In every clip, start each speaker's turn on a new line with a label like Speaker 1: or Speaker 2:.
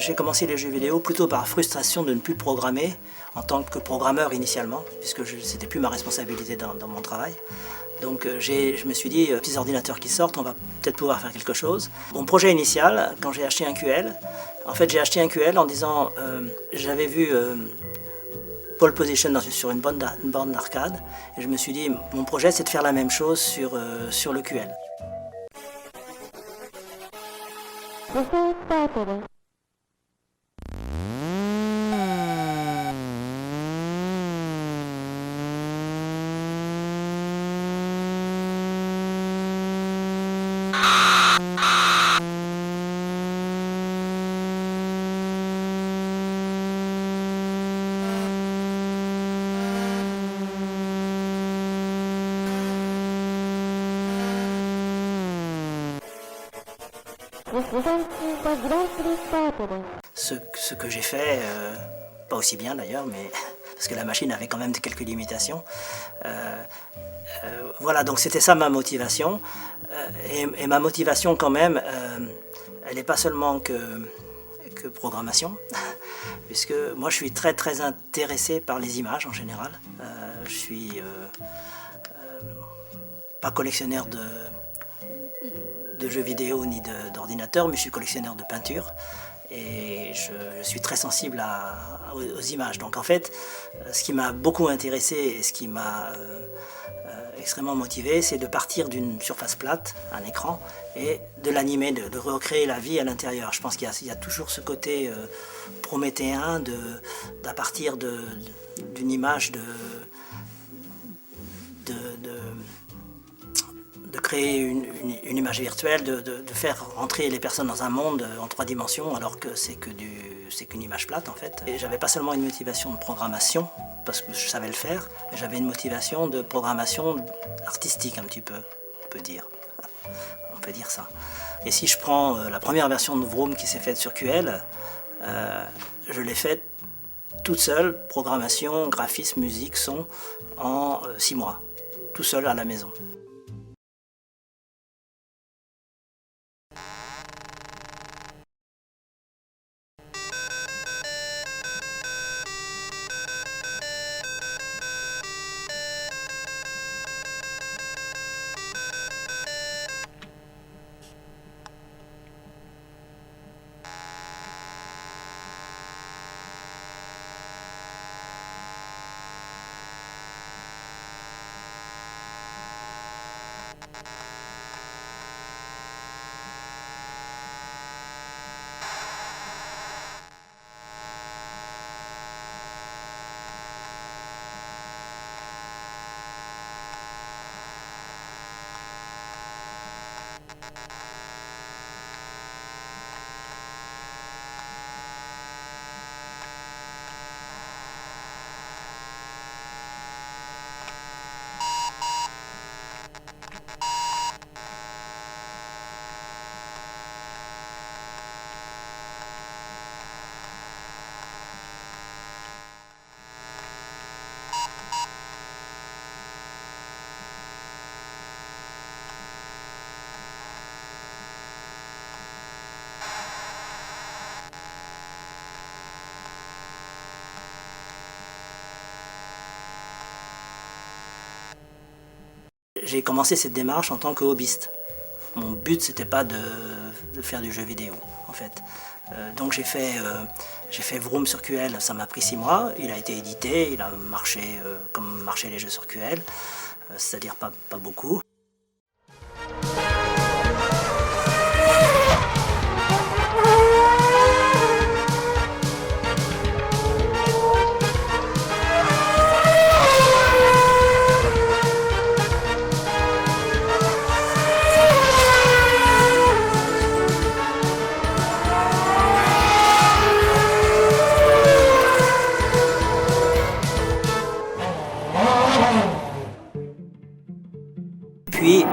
Speaker 1: J'ai commencé les jeux vidéo plutôt par frustration de ne plus programmer en tant que programmeur initialement, puisque c'était plus ma responsabilité dans mon travail. Donc je me suis dit, petits ordinateurs qui sortent, on va peut-être pouvoir faire quelque chose. Mon projet initial, quand j'ai acheté un QL, en fait j'ai acheté un QL en disant, j'avais vu Pole Position sur une borne d'arcade, et je me suis dit, mon projet c'est de faire la même chose sur le QL. Ce que j'ai fait, pas aussi bien d'ailleurs, mais parce que la machine avait quand même quelques limitations. Voilà, donc c'était ça ma motivation. Et ma motivation quand même, elle n'est pas seulement que programmation, puisque moi je suis très intéressé par les images en général. Je suis pas collectionneur de jeux vidéo ni d'ordinateurs, mais je suis collectionneur de peinture et je suis très sensible aux images. Donc en fait, ce qui m'a beaucoup intéressé et ce qui m'a extrêmement motivé, c'est de partir d'une surface plate, un écran, et de l'animer, de recréer la vie à l'intérieur. Je pense qu'il y a toujours ce côté prométhéen d'à partir d'une image de créer une image virtuelle, de faire entrer les personnes dans un monde en 3 dimensions alors que c'est qu'une image plate en fait. Et j'avais pas seulement une motivation de programmation parce que je savais le faire, mais j'avais une motivation de programmation artistique un petit peu, on peut dire ça. Et si je prends la première version de Vroom qui s'est faite sur QL, je l'ai faite toute seule, programmation, graphisme, musique, son, en 6 mois, tout seul à la maison. J'ai commencé cette démarche en tant que hobbyiste. Mon but, c'était pas de faire du jeu vidéo, en fait. Donc j'ai fait Vroom sur QL, ça m'a pris 6 mois. Il a été édité, il a marché comme marchaient les jeux sur QL, c'est-à-dire pas beaucoup. Puis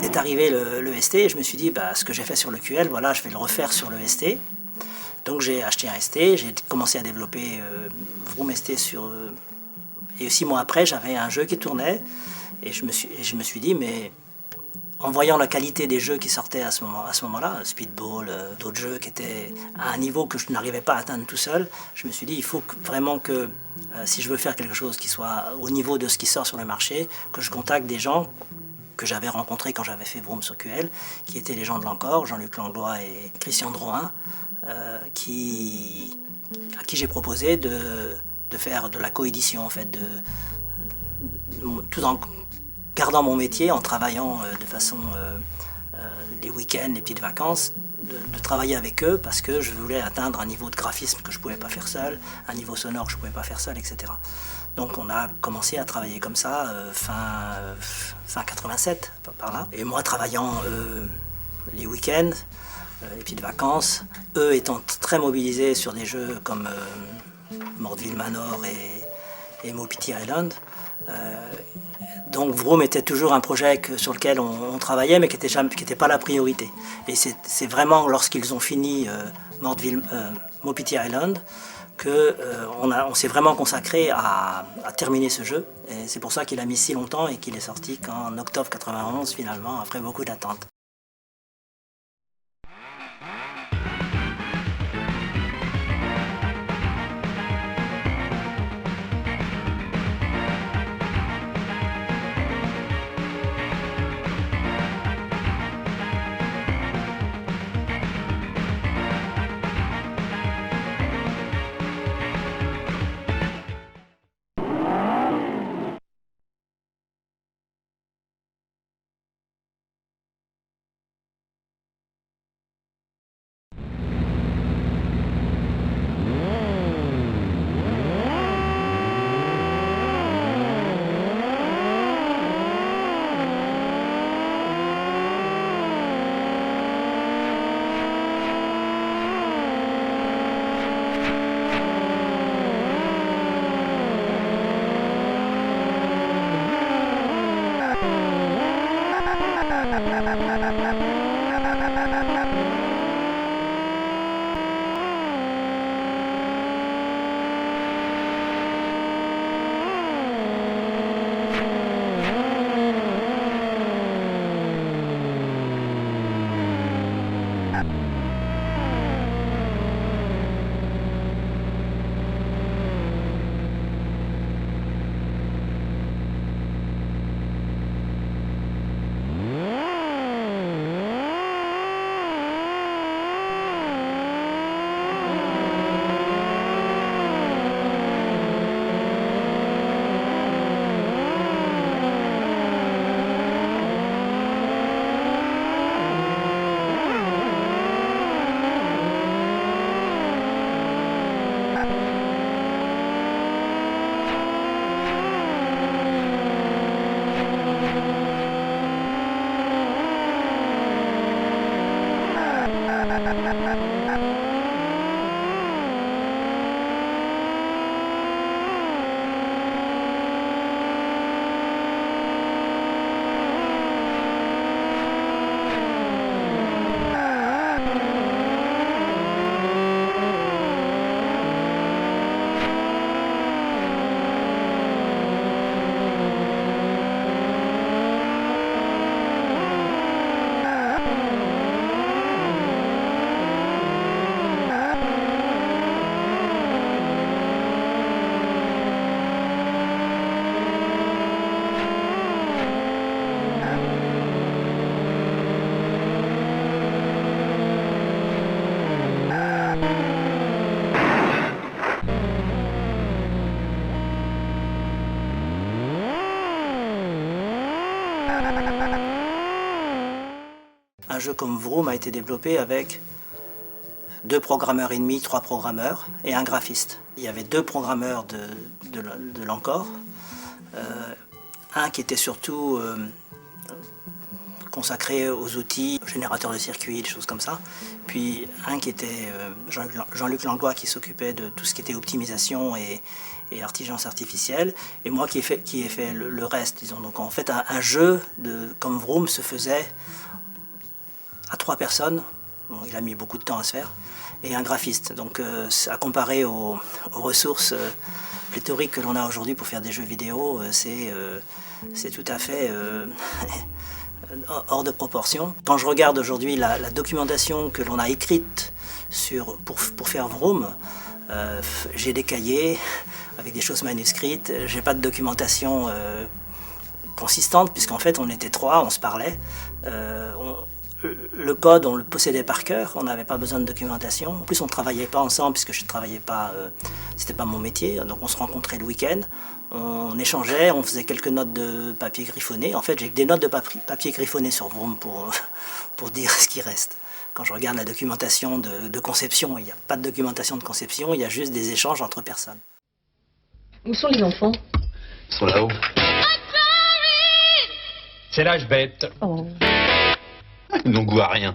Speaker 1: est arrivé le ST et je me suis dit, bah, ce que j'ai fait sur le QL, voilà, je vais le refaire sur le ST. Donc j'ai acheté un ST, j'ai commencé à développer Vroom ST et 6 mois après, j'avais un jeu qui tournait et je me suis dit, mais En voyant la qualité des jeux qui sortaient à ce moment-là, Speedball, d'autres jeux qui étaient à un niveau que je n'arrivais pas à atteindre tout seul, je me suis dit il faut vraiment que, si je veux faire quelque chose qui soit au niveau de ce qui sort sur le marché, que je contacte des gens que j'avais rencontrés quand j'avais fait Vroom sur QL, qui étaient les gens de l'Encore, Jean-Luc Langlois et Christian Drouin, à qui j'ai proposé de faire de la coédition en fait, tout en gardant mon métier, en travaillant de façon les week-ends, les petites vacances, de travailler avec eux parce que je voulais atteindre un niveau de graphisme que je ne pouvais pas faire seul, un niveau sonore que je ne pouvais pas faire seul, etc. Donc on a commencé à travailler comme ça fin 87, par là. Et moi travaillant les week-ends, les petites vacances, eux étant très mobilisés sur des jeux comme Mordville Manor et Mopiti Island. Donc Vroom était toujours un projet sur lequel on travaillait, mais qui n'était pas la priorité. Et c'est vraiment lorsqu'ils ont fini Mopiti Island qu'on s'est vraiment consacré à terminer ce jeu. Et c'est pour ça qu'il a mis si longtemps et qu'il est sorti qu'en octobre 91 finalement, après beaucoup d'attentes. Un jeu comme Vroom a été développé avec 2 programmeurs et demi, 3 programmeurs et un graphiste. Il y avait 2 programmeurs de l'Encore, un qui était surtout consacré aux outils, générateurs de circuits, des choses comme ça, puis un qui était Jean-Luc Langlois qui s'occupait de tout ce qui était optimisation et intelligence artificielle, et moi qui ai fait le reste, disons. Donc en fait un jeu comme Vroom se faisait à 3 personnes, bon, il a mis beaucoup de temps à se faire, et un graphiste. Donc à comparer aux ressources pléthoriques que l'on a aujourd'hui pour faire des jeux vidéo, c'est tout à fait hors de proportion. Quand je regarde aujourd'hui la documentation que l'on a écrite pour faire Vroom, j'ai des cahiers avec des choses manuscrites, j'ai pas de documentation consistante, puisqu'en fait on était 3, on se parlait. Le code, on le possédait par cœur, on n'avait pas besoin de documentation. En plus, on ne travaillait pas ensemble, puisque je ne travaillais pas, c'était pas mon métier. Donc on se rencontrait le week-end, on échangeait, on faisait quelques notes de papier griffonné. En fait, j'ai que des notes de papier griffonné sur Vroom pour dire ce qui reste. Quand je regarde la documentation de conception, il n'y a pas de documentation de conception, il y a juste des échanges entre personnes.
Speaker 2: Où sont les enfants?
Speaker 3: Ils sont là-haut. C'est l'âge bête.
Speaker 2: Oh.
Speaker 3: Ils n'ont goût à rien.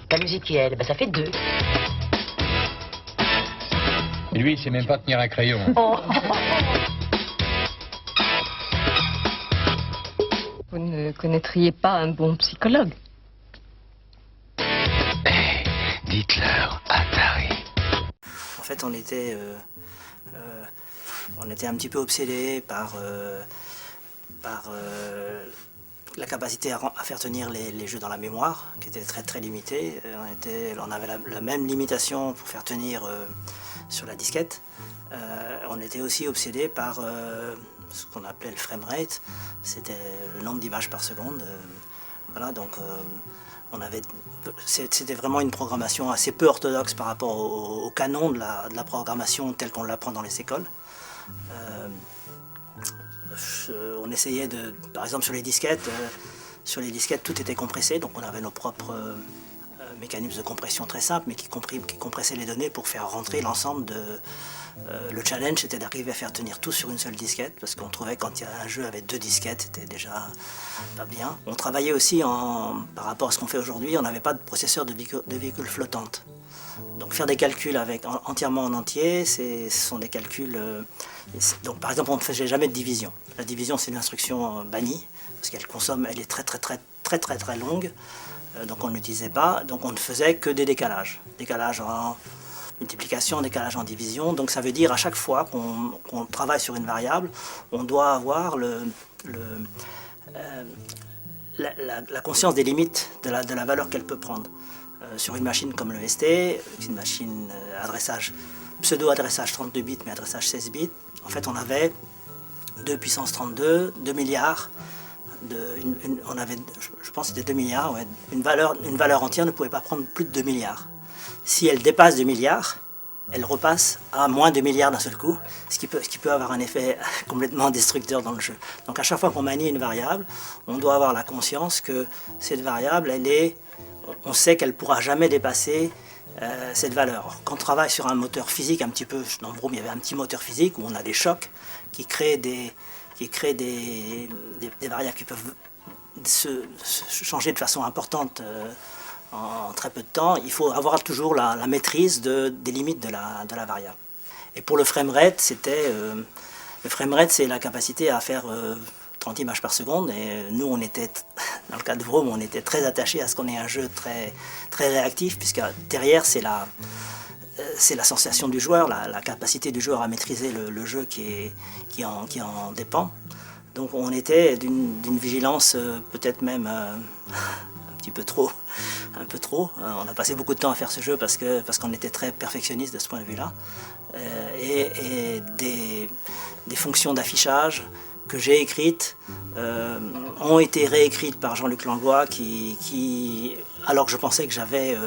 Speaker 2: La musique, ça fait 2.
Speaker 3: Et lui, il sait même pas tenir un crayon.
Speaker 2: Oh. Vous ne connaîtriez pas un bon psychologue?
Speaker 3: Dites-leur, Atari.
Speaker 1: En fait, on était un petit peu obsédés par la capacité à faire tenir les jeux dans la mémoire, qui était très très limitée. On avait la même limitation pour faire tenir sur la disquette. On était aussi obsédé par ce qu'on appelait le framerate, c'était le nombre d'images par seconde. Voilà, donc c'était vraiment une programmation assez peu orthodoxe par rapport au canon de la programmation telle qu'on l'apprend dans les écoles. On essayait par exemple sur les disquettes, tout était compressé, donc on avait nos propres mécanismes de compression très simples, mais qui compressaient les données pour faire rentrer l'ensemble le challenge, c'était d'arriver à faire tenir tout sur une seule disquette, parce qu'on trouvait que quand il y a un jeu avec 2 disquettes, c'était déjà pas bien. On travaillait aussi, par rapport à ce qu'on fait aujourd'hui, on n'avait pas de processeur de véhicules flottantes. Donc faire des calculs entièrement en entier, ce sont des calculs... donc par exemple, on ne faisait jamais de division. La division, c'est une instruction bannie, parce qu'elle est très longue, donc on ne l'utilisait pas, donc on ne faisait que des décalages. Décalage en multiplication, décalage en division, donc ça veut dire à chaque fois qu'on travaille sur une variable, on doit avoir la conscience des limites de la valeur qu'elle peut prendre. Sur une machine comme le ST, une machine pseudo-adressage 32 bits, mais adressage 16 bits, en fait on avait 2 puissance 32, 2 milliards, on avait, je pense que c'était 2 milliards, ouais, une valeur entière ne pouvait pas prendre plus de 2 milliards. Si elle dépasse 2 milliards, elle repasse à moins 2 milliards d'un seul coup, ce qui peut avoir un effet complètement destructeur dans le jeu. Donc à chaque fois qu'on manie une variable, on doit avoir la conscience que cette variable, on sait qu'elle ne pourra jamais dépasser cette valeur. Quand on travaille sur un moteur physique, un petit peu, dans Vroom, il y avait un petit moteur physique où on a des chocs qui créent des variables qui peuvent se changer de façon importante en très peu de temps. Il faut avoir toujours la maîtrise des limites de la variable. Et pour le framerate, le framerate, c'est la capacité à faire 30 images par seconde, et nous, dans le cas de Vroom, on était très attachés à ce qu'on ait un jeu très, très réactif, puisque derrière, c'est la sensation du joueur, la capacité du joueur à maîtriser le jeu qui en dépend. Donc on était d'une vigilance peut-être même un peu trop. On a passé beaucoup de temps à faire ce jeu parce qu'on était très perfectionniste de ce point de vue-là. Et des fonctions d'affichage que j'ai écrites ont été réécrites par Jean-Luc Langlois qui, alors que je pensais que j'avais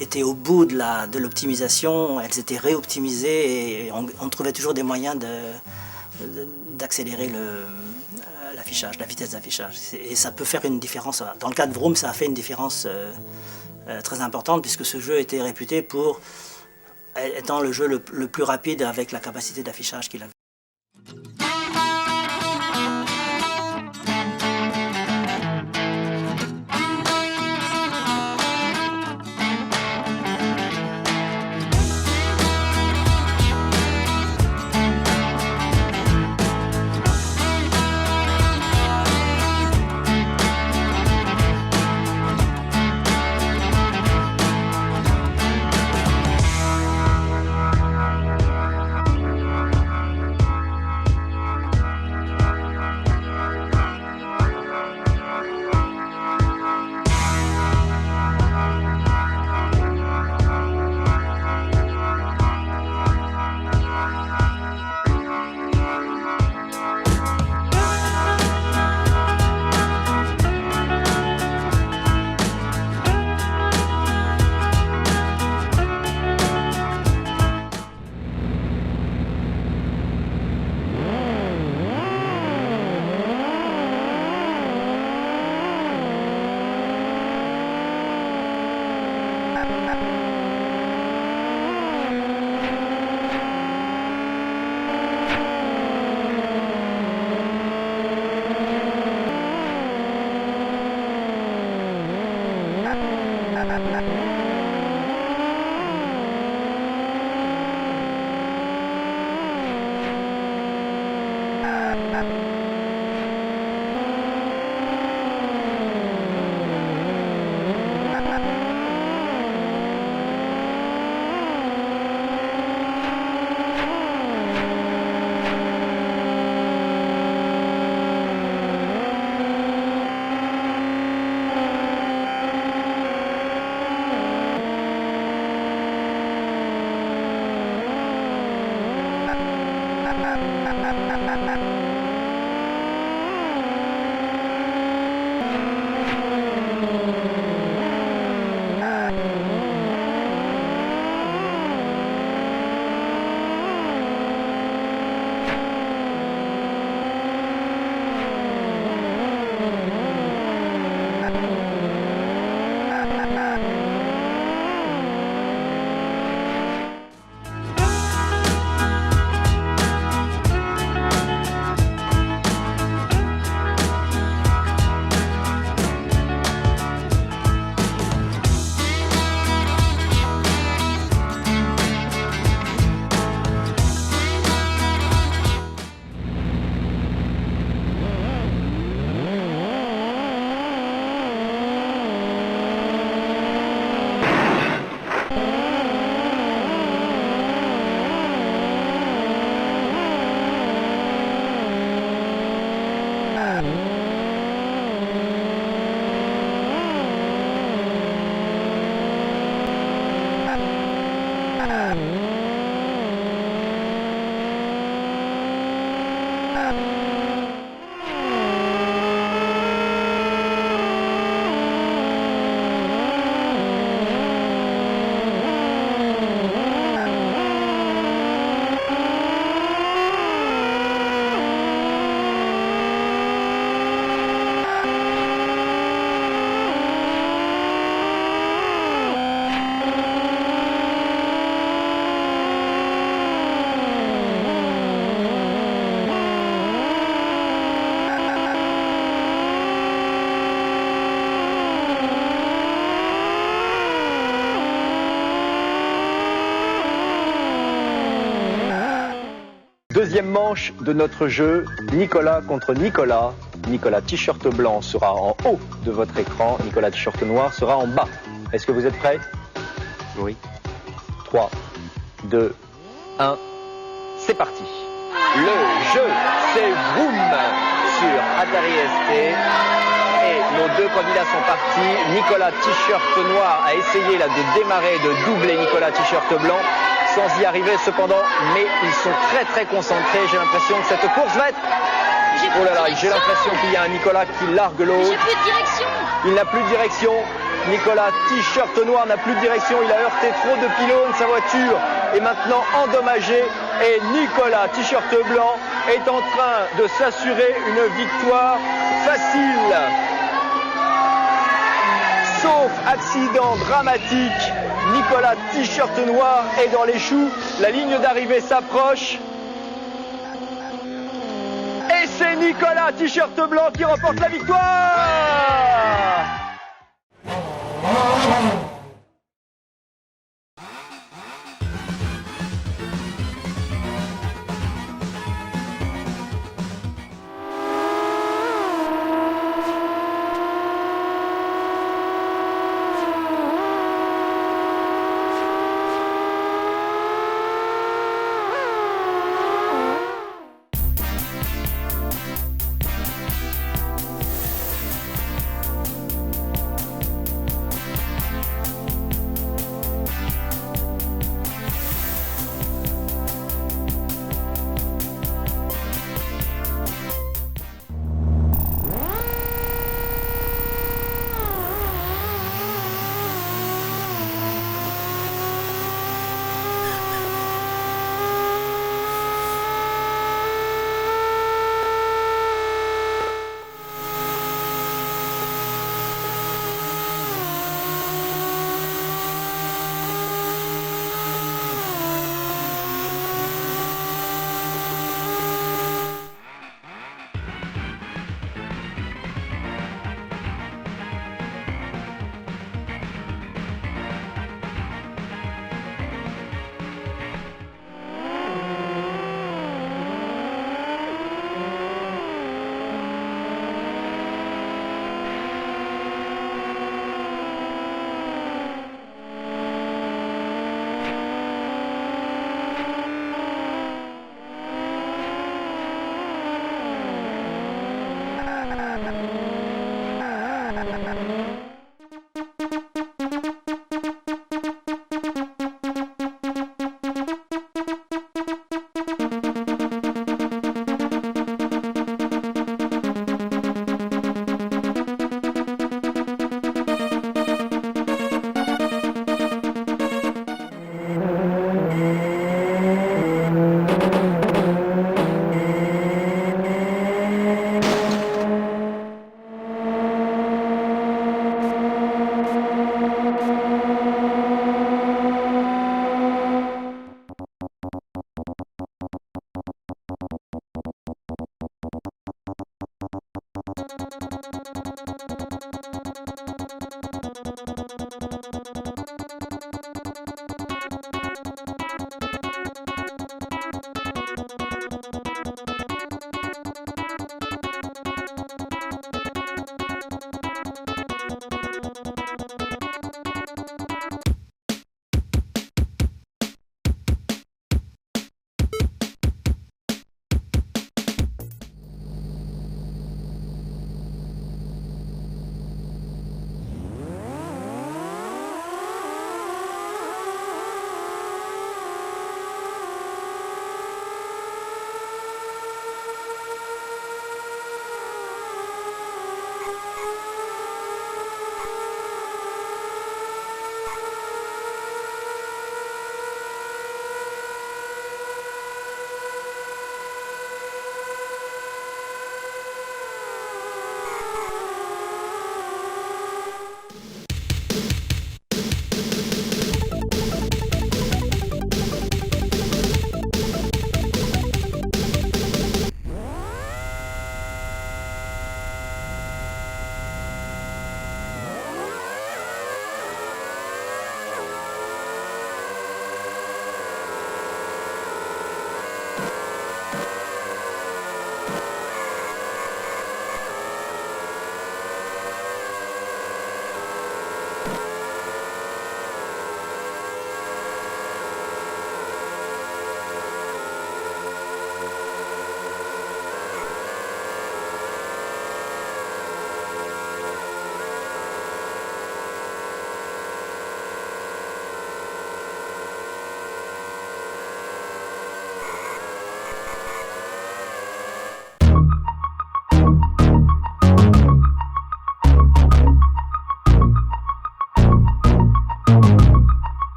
Speaker 1: été au bout de l'optimisation, elles étaient réoptimisées et on trouvait toujours des moyens d'accélérer l'affichage, la vitesse d'affichage. Et ça peut faire une différence. Dans le cas de Vroom, ça a fait une différence très importante puisque ce jeu était réputé pour étant le jeu le plus rapide avec la capacité d'affichage qu'il avait.
Speaker 4: Deuxième manche de notre jeu, Nicolas contre Nicolas. Nicolas t-shirt blanc sera en haut de votre écran, Nicolas t-shirt noir sera en bas. Est-ce que vous êtes prêts? Oui. 3, 2, 1, c'est parti. Le jeu, c'est Vroom sur Atari ST. Et nos deux candidats sont partis. Nicolas t-shirt noir a essayé là de démarrer, de doubler Nicolas t-shirt blanc, sans y arriver cependant, mais ils sont très concentrés. J'ai l'impression que cette course va être... Oh là là, j'ai l'impression qu'il y a un Nicolas qui largue l'autre.
Speaker 5: J'ai plus de direction.
Speaker 4: Il n'a plus de direction. Nicolas t-shirt noir n'a plus de direction. Il a heurté trop de pylônes. Sa voiture est maintenant endommagée. Et Nicolas t-shirt blanc est en train de s'assurer une victoire facile. Sauf accident dramatique, Nicolas t-shirt noir est dans les choux. La ligne d'arrivée s'approche. Et c'est Nicolas t-shirt blanc qui remporte la victoire.